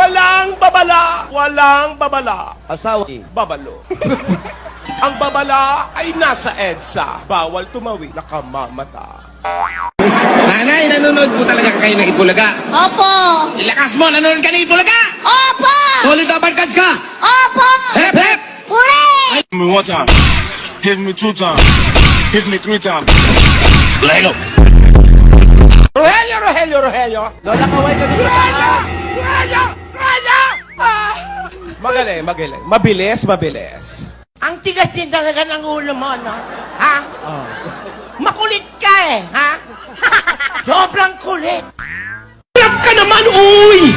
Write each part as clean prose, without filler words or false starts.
Walang babala! Walang babala! Asawa ni Babalo. Ang babala ay nasa EDSA. Bawal tumawi, nakamamata. Nanay, nanonood po talaga kayo ng Itbulaga. Opo! Ilakas mo, nanonood ka ng Itbulaga! Opo! Solid Abankaj ka! Opo! Hep, hep! Hooray! Hit me one time, hit me two times, hit me three times. Lego. Rogelio, Rogelio, Rogelio! Lola, kaway ka doon sa taas! Rogelio! Rogelio! Ah! Magaling, magaling. Mabilis, mabilis. Ang tigas din talaga ng ulo mo, no? Ha? Makulit ka eh, ha? Sobrang kulit. Harap ka naman, uy!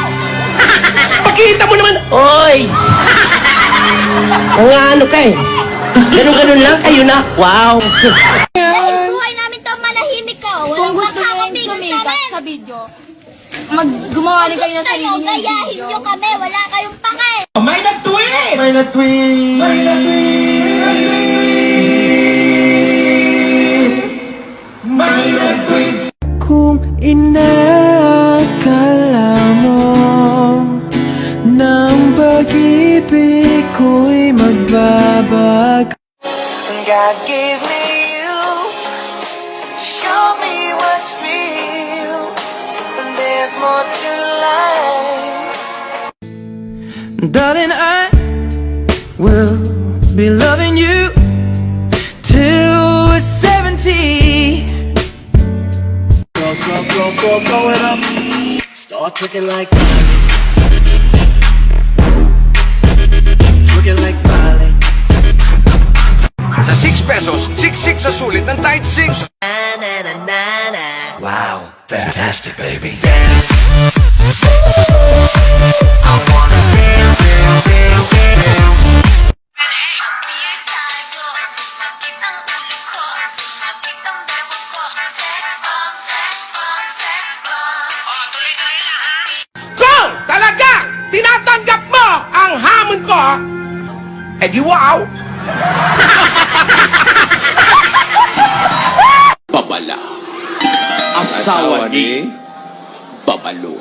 Pakita mo naman, uy! Mga ano ka eh. Ganun-ganun lang kayo na. Wow! Dahil buhay namin to manahimik ka. Kung Walang gusto nyo yung makakapigil sa sumikat amin. sa video, gumawa rin kayo ng Gusto sarili nyo, nyo gayahin video. nyo kami. Wala kayong pake. May nag-tweet! May nag-tweet! May nag-tweet! May nag-tweet! Kung inakala mo ng pag-ibig ko'y magbabago. God gave me you to show me what's real, and there's more to life. Darling, I will be loving you till we're 70. Go it up. Start tricking like Miley. Sa 6 pesos, 6 sa sulit ng Tide 6. Wow, fantastic, baby. Kung talaga tinatanggap mo ang hamon ko, eh di wow! Babala. Asawa ni Babalo.